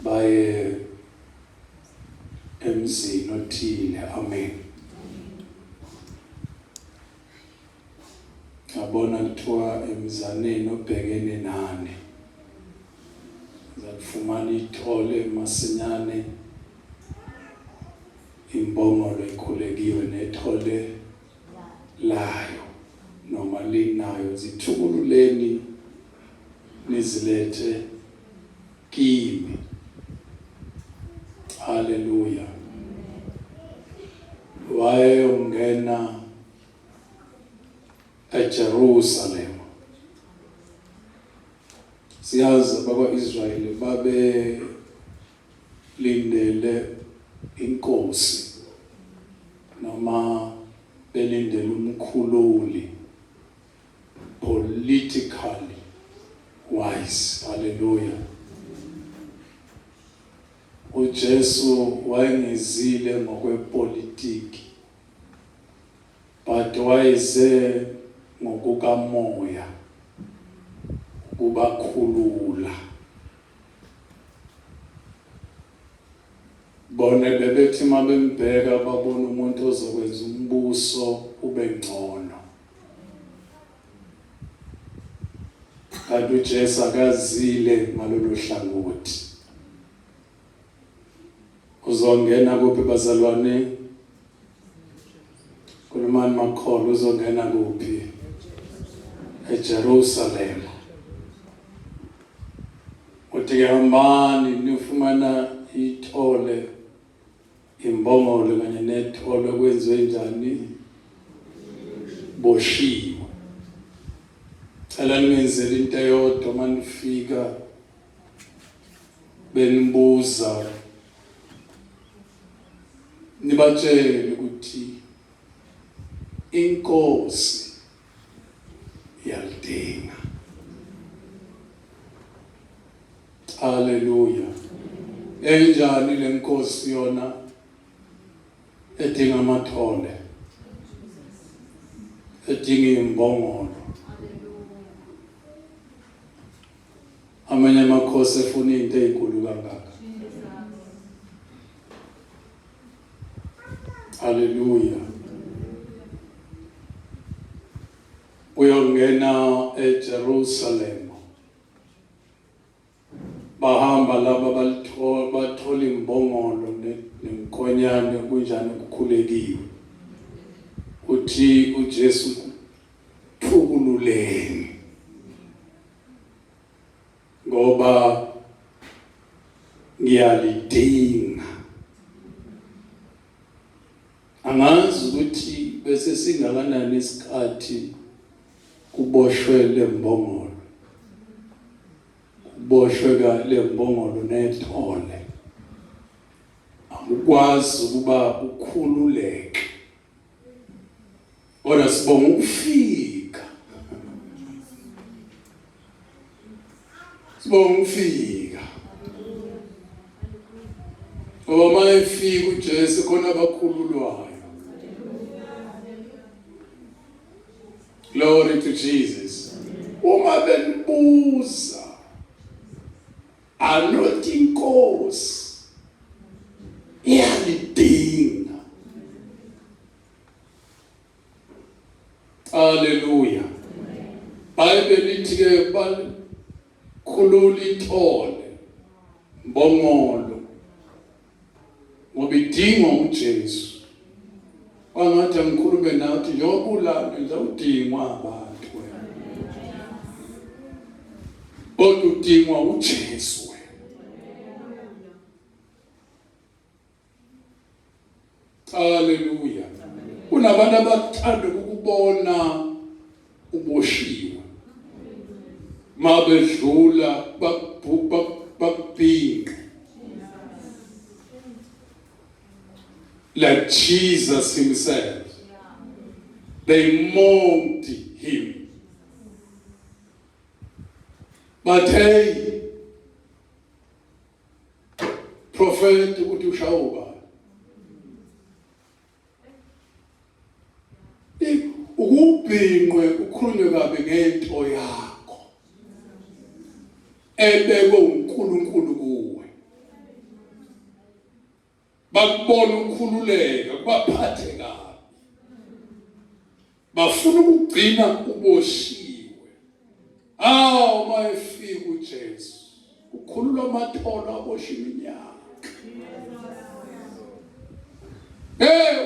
baye emzini othile. Amen. Ngabona kuthiwa emzaneni obhekene nani uzalifumana ithole masinyane, imbongolo ekhulekiwe nethole layo noma linayo. Zithukululeni nizilethe kimi. Haleluya. Wayongena eJerusalem. Siyazi bakwa-Israyeli babe lindele inkosi noma belindele umkhululi, politically wise. Hallelujah. uJesu wayengezile ngokwepolitiki, but wayeze ngokukamoya ukubakhulula. Bona bebethi mabembheka babona umuntu ozokwenza umbuso ube ngcono. Kanti uJesu akazile ngalolu hlangothi. Uzongena kuphi bazalwane? Kulumani makholo uzongena kuphi? eJerusalem. Uthi hambani nifumana ithole, imbongolo kanye nethole kwenziwe njani? Boshiwe. Cela ningenzele into eyodwa manifika benibuza, nibatshele ukuthi inkosi iyalidinga. Hallelujah. Enjani le nkosi yona edinga amathole, edinga imbongolo? Amanye amakhosi efuna into ezinkulu kangaka. Hallelujah. Uyongena eJerusalem. Bahamba laba bathola imbongolo nenkonyane kunjani ukukhulekiwe. Uthi uJesu thukululeni ngoba ngiyalidinga. Angazi ukuthi bese singakanani isikhathi kuboshwe lembongolo, kuboshwe le mbongolo nethole, ukwazi ukuba ukhululeke. Ora sibonga ukufika, sibonga ukufika. Ngoba mayefika uJesu khona abakhululwayo. Glory to Jesus. Uma benibuza anothi inkosi iyalidinga. Hallelujah. Bible lithi ke balikhulula ithole, mbongolo, ngoba idinga uJesu. Wangathi ngikhulume nathi njengoba ulapha nje udingwa abantu wena. Kodwa udingwa uJesu wena. Hallelujah. Kunabantu abathanda ukubona uboshiwe. Mabedlula bakubhinqa. Like Jesus himself. They mocked him. But hey, prophet ukuthi ushawuba. Ukubhinqwe ukhulunywe kabi ngento yakho. Ebekwe uNkulunkulu kuwe. bakubona ukukhululeka kubaphathe kabi, bafuna ukugcina uboshiwe. Mayefika uJesu ukhulula amatholo abosha iminyaka.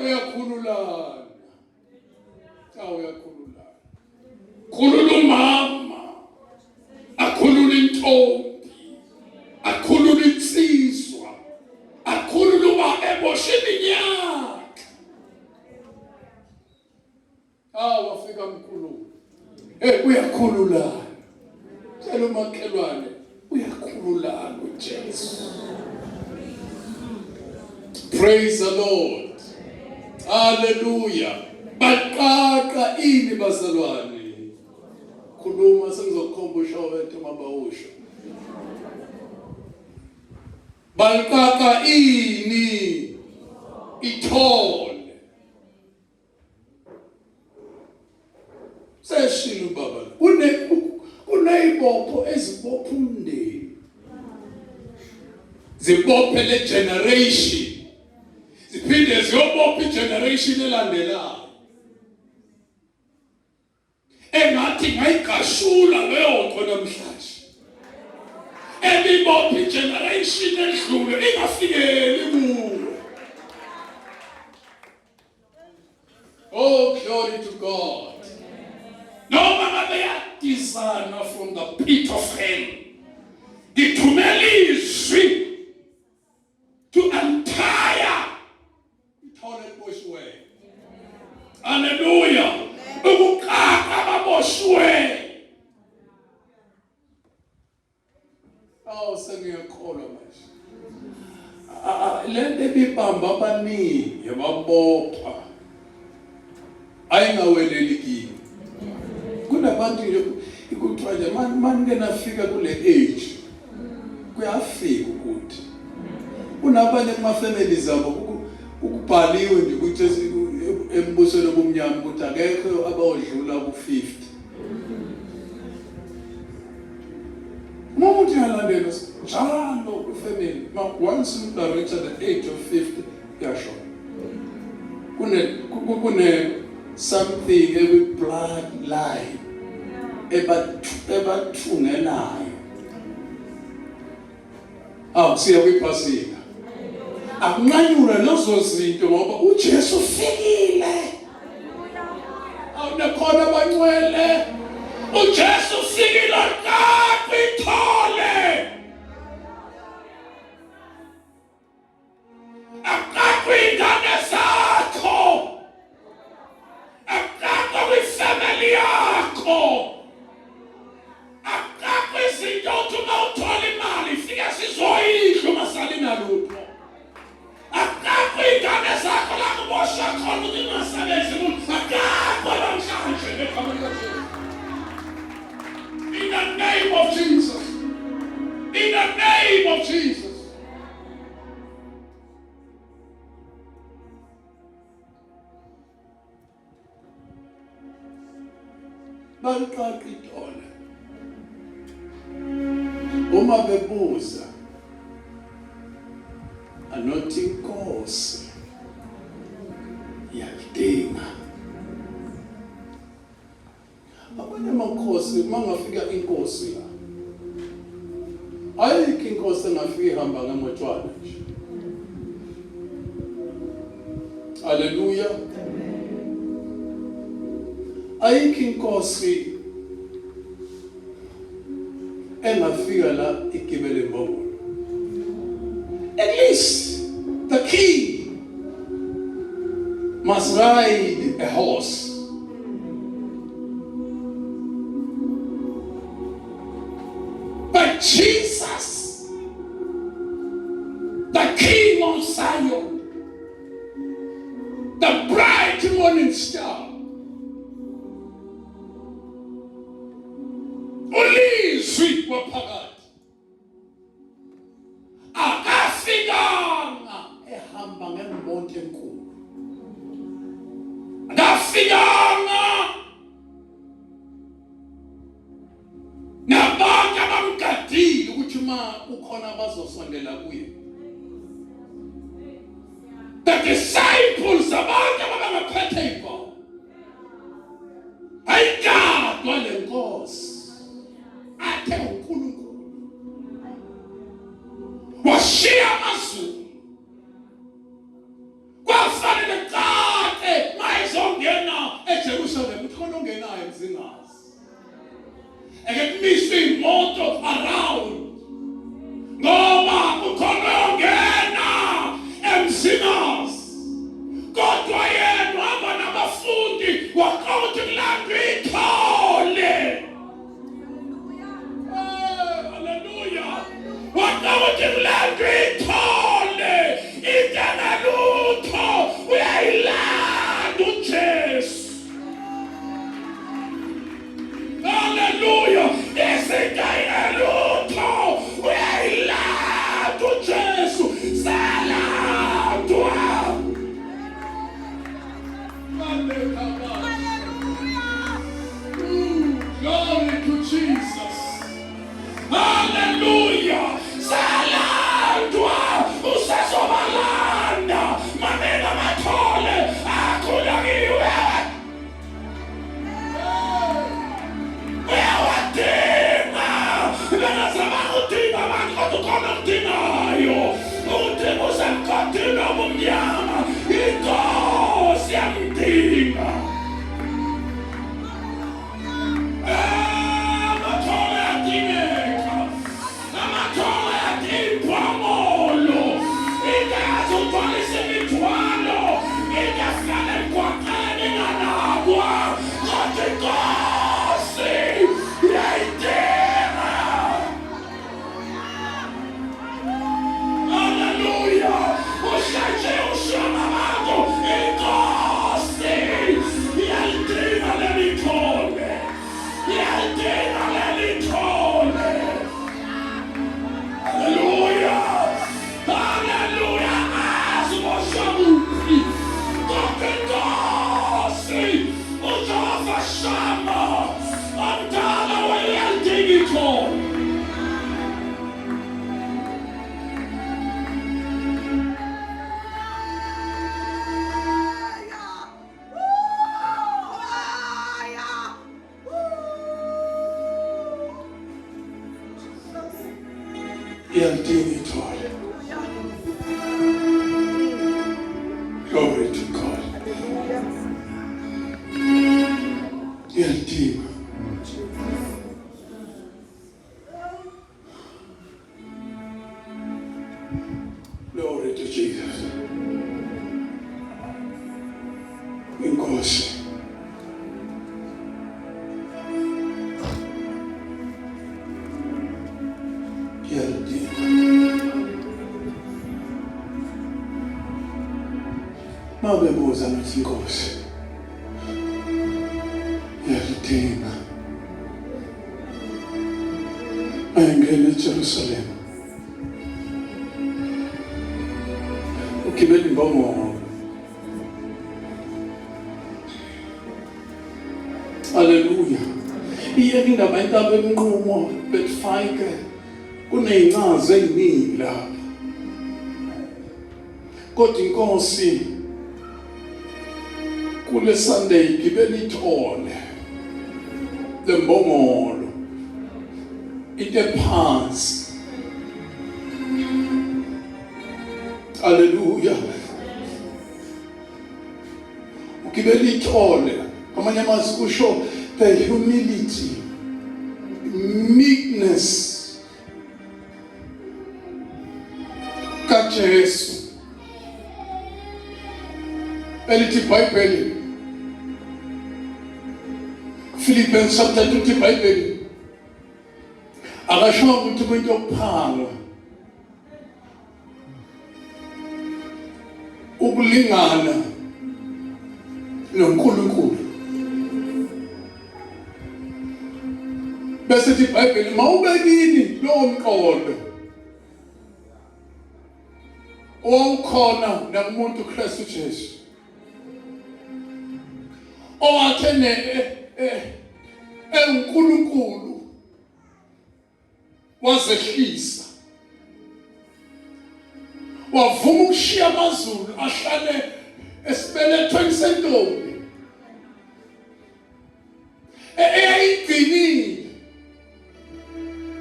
Uyakhululana. Uyakhululana. Khulula umama, akhulula intombi, akhulula insizwa, akhulula uba ebosha iminyaka. Wafika mkhulu. Uyakhululana. Tshela umakhelwane uyakhululana uJesu. Praise the Lord. Hallelujah. Baqaqa ini bazalwane. Khuluma sengizokukhomba ushawethu mabawusho. Baqaqa ini ithole. Seshilo baba. Kuneyibopho ezibopha umndeni. Zibophe le generation. Ziphinde ziyobopha igeneration elandelayo. Engathi ngayigashula leyo nto namhlanje. Ebibopha igeneration edlule ingafikeli kuwe. Oh, glory to God. Noma ngabe yadizana from the pit of hell. Ngithumela izwi to entire ithole boshiwe. Hallelujah. Ukukaka baboshiwe. Sengiyakholwa manje. Lento ebibamba abaningi yababopha. Ayingaweleli kimi. Kunabantu ikuthiwa nje manje nafika kule age kuyafika ukuthi kunabanye kuma families zabo ukubhaliwe nje ukuthi embusweni obumnyama ukuthi akekho abawodlula ku50. Umuntu yalandela njalo kufamily once you reach the age of 50 yasho kune something every bloodline ebathungelayo. Siyakuphasika. Akunqanyule lezo zinto ngoba uJesu ufikile. Awunakhona abangcwele. uJesu ufikile kakwithole. Akakwingane zakho. Akakwifamily yakho. Akakwizinto uma uthola imali fika sizoyidla masalina lutho. Akakwingane zakho la kubosha khona ukuthi ungasebenzi umuntu akakho namhlanje ekhaya likaJesu. In the name of Jesus. In the name of Jesus. Balqaqithole. Uma bebuza anothi inkosi yakudinga. Abanye amakhosi mangafika inkosi la. Ayikho inkosi engafika ihamba ngemotshwana nje. Hallelujah. Ayikho inkosi engafika la igibele imbongolo. At least the king must ride a horse. But Jesus, the king of Zion, the bright morning star, ulizwi waphakathi akafikanga ehamba ngemonto enkulu, akafikanga nabantu abamgadile ukuthi ma ukhona abazosondela kuye. the disciples abantu abangaphethe inkomo ayigadwa le nkosi athe uNkulunkulu washiya amazulu kwafanele kade mayizongena eJerusalem uthona ongenayo mzingazi ekemiswe imoto around ngoba ukhona ongena emzingazi kodwa yena waba nabafundi waqothi kulandwa ithole haleluya waqothi kulandwa ithole idana lutho uyayilanda uJesu haleluya isidaya lutho uyayilanda uJesu salandwa glory to Jesus hallelujah salandwa usesobalanda mamela mathole akhulakiwe uyawadinga benazama udinga abantu kodwa ukhona udingayo udinga usemkhathini omnyama inkosi yamdinga amathole yadingeka amathole yadimpamolo ingazi uthwalisa imithwalo ingafika emgwaqeni nganabwa kodwa inkosi yayidinga haleluya ushaje ushona abantu inkosi yayidinga lelithole yayidinga lelithole haleluya haleluya aziboshabuki kodwa inkosi uJehova Shama omdala wayeyalidinga ithole yalidinga ithole glory to God yalidinga glory to Jesus inkosi yalidinga mabebuza ukuthi inkosi yalidinga ayingena eJerusalem ukibela imbongolo haleluya iyeke indaba intaba emnqumo betfayike kuney'ncazi ey'ningi lapha kodwa inkosi kule Sunday igibela ithole lembongolo into ephansi haleluya ukibela ithole amanye amazwi kusho the humility meekness kaJesu elithi iBhayibheli Philippians chapter 2 iBhayibheli akasho ukuthi kwinto yokuphanga ukulingana noNkulunkulu bese iBhayibheli mawubekini lo mqondo owukhona nakumuntu Kristu Jesu owathene uNkulunkulu wazehlisa wavuma ukushiya amazulu ahlale esibelethweni sentombi eyayigcinile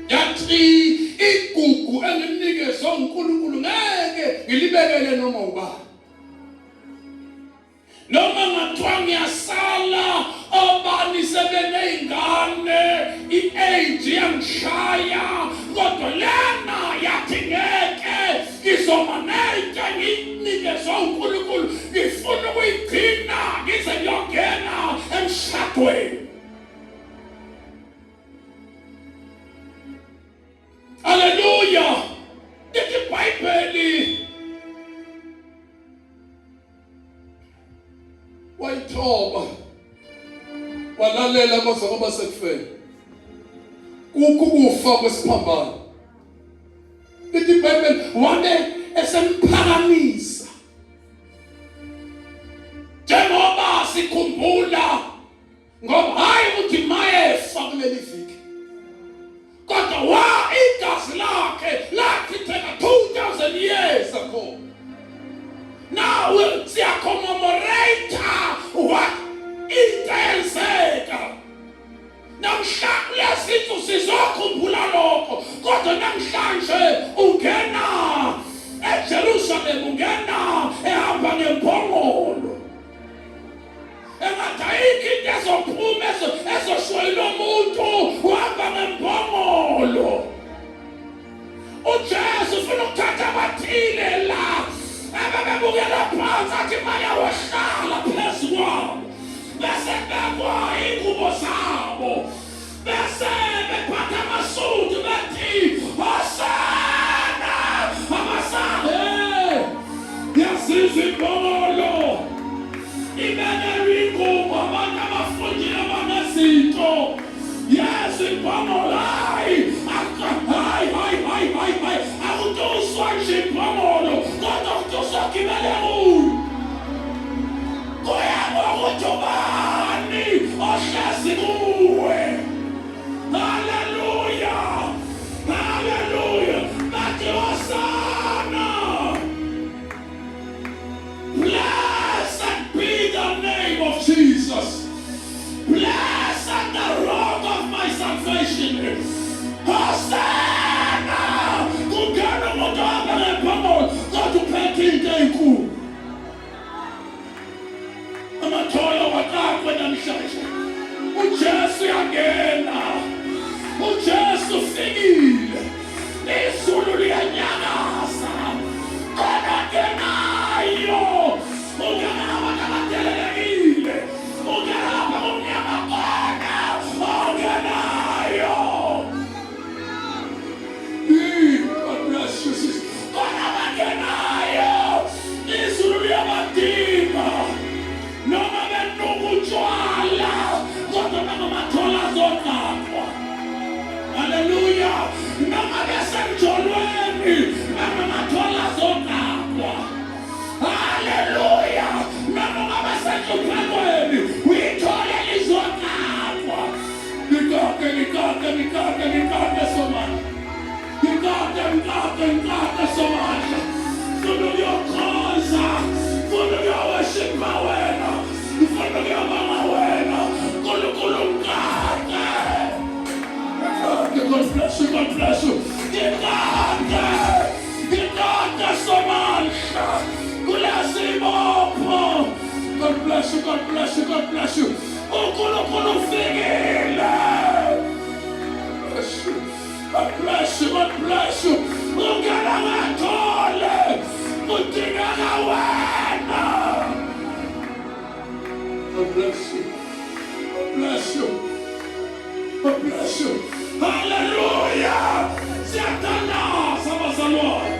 yathi igugu engimnikezwe uNkulunkulu ngeke ngilibekele noma ubani noma ngathiwa ngiyasala abani sebeneyingane i-age yangishaya kodwa lena yathi ngeke ngizomaneka nginikezwe uNkulunkulu ngifuna ukuyigcina ngize ngiyongena emshadweni. Hallelujah. Lithi iBhayibheli wayithoba walalela amazwi ngoba sekufele kukho ukufa kwesiphambano. Lithi iBhayibheli wabe esemphakamisa njengoba sikhumbula ngoba hayi ukuthi mayefa kuleli viki kodwa igazi lakhe lachitheka 2000 years ago. Now we are commemorate what intenzeka. Namhlanje lesizwe sizokhumbula lokho kodwa namhlanje ungena eJerusalem ungena ehamba ngempongolo. Engadayiki into ezophuma ezoshwela umuntu uhamba ngempongolo. uJesu ufuna ukuthatha abathile la ababebukela phansi athi maya wahlala phezu kwabo bese bekwa ingubo zabo bese bephatha amasudu bethi Hosana amasahe yasizwe impongolo ibene ingubo abantu abafundile abanezinto Yesu impongolo hayi akuduswa nje impongolo kodwa kuduswa gibele umuntu kuyabonga ukuthi ubani ohlezi kuwe. Hallelujah, hallelujah, bathi Hosana. Blessed be the name of Jesus. Blessed the rock of my salvation. Hosana. Kungena umuntu ahamba ngempongolo kodwa uphethe into enkulu. Amathola wakakwe namhlanje. uJesu yangena. uJesu ufikile. Izulu liyanyakaza. Khona ngenayo. Ungena abantu abadelelekile. Ungena lapha kumnyama khona. Ungenayo. God bless you, sister. Khona bangenayo. Izulu liyabadinga. Noma benukutshwala kodwa namathola azonakwa. Hallelujah. Noma besemjolweni namathola azonakwa. Hallelujah. Noma besenhluphekweni uyithole izonakwa. Ngikade somanje. Ngikade somanje. Funa ukuyokhoza. Funa ukuyowashipha wena. Funa ukuyobonga wena. Nkulunkulu ngikade. God bless you, God bless you. Ngikade somanje. Kulesibopho. God bless you, God bless you, God bless you. uNkulunkulu ufikile. God bless you, God bless you. Ungena ngathole. Udingeka wena. God bless you. God bless you. God bless you. Hallelujah. Siyathandaza bazalwane.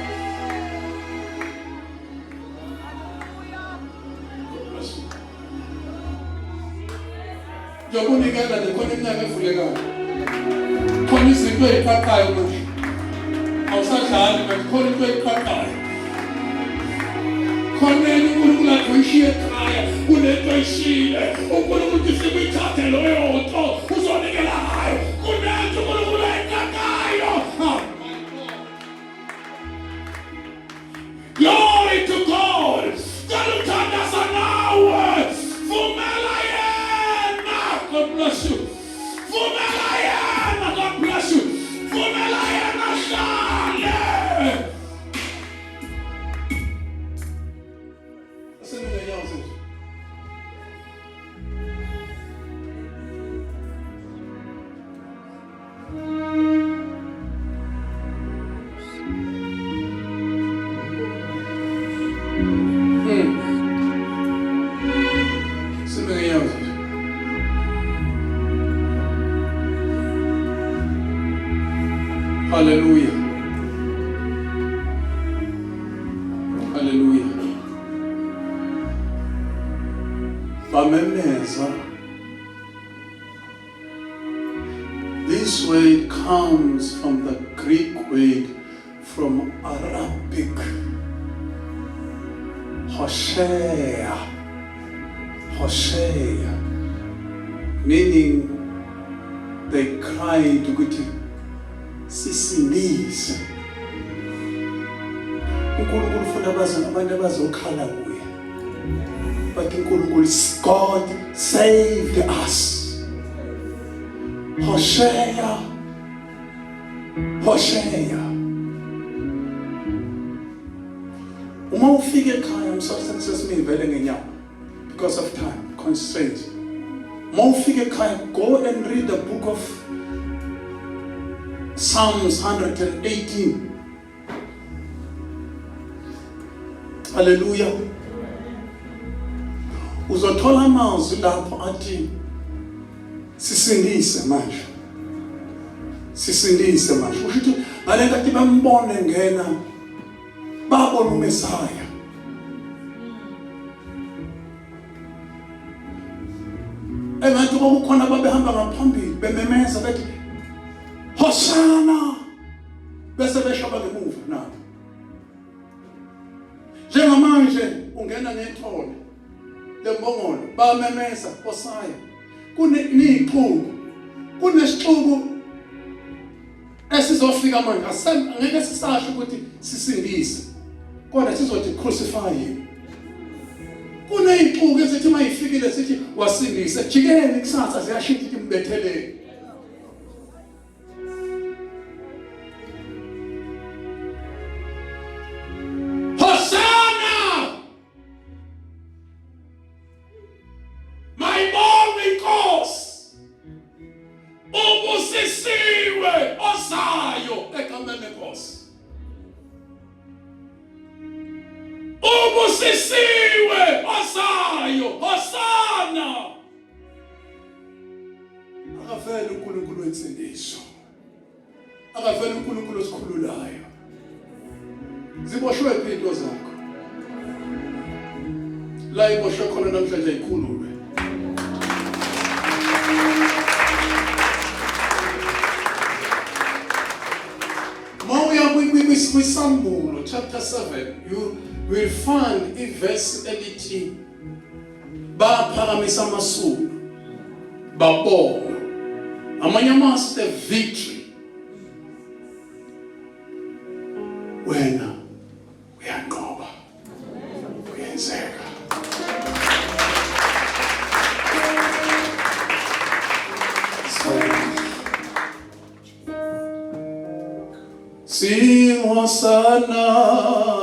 God bless you. Njobunikela nje khona iminyaka evulekayo. Khona izinto eziqhaqhayo manje. Awusadlali manje khona into eziqhaqhayo. Khona uNkulunkulu akuyishiye ekhaya kunento eyishile. uNkulunkulu uthi sikuyithathe loyo nto uzonikela ngayo. Kunento uNkulunkulu ayinqaqayo. Hallelujah. Hallelujah. Bamemeza. This word comes from the Greek word from Arabic. Hosea. Hosea. Meaning they cried to God. Sisindise. uNkulunkulu ufuna abantu abazokhala kuye. But uNkulunkulu, God saved us. Hosea. Uma ufika ekhaya, I'm sorry sesimini vele ngenyawo because of time constraints. Uma ufika ekhaya, go and read the book of Psalms 118. Hallelujah. Uzothola amazwi lapho athi sisindise manje. Sisindise manje. Usho ngalento athi bambone ngena babona uMesaya. Abantu bokukhona babehamba ngaphambili bememeza bethi Hosanna, bese beshaba ngemuva nabo. Njengamanje ungena ngethole lembongolo bamemeza Hosaya. Kunesixuku esizofika manje angeke sisasho ukuthi sisindise. Kodwa sizothi crucify him. Kunezixuku ezithi mayifikile sithi wasindise. Jikeni kusasa ziyashintsha ukuthi mbethelele. Ubusisiwe osayo, Hosana. Akavele uNkulunkulu wensindiso. Akavele uNkulunkulu osikhululayo. Ziboshwe impilo zakho. La iboshwe khona namhlanje ikhululwe. Kwisambulo chapter 7 you will find a verse elithi baphakamisa amasuku babonga amanye amasu the victory wena uyanqoba uyenzeka. Sing Hosanna.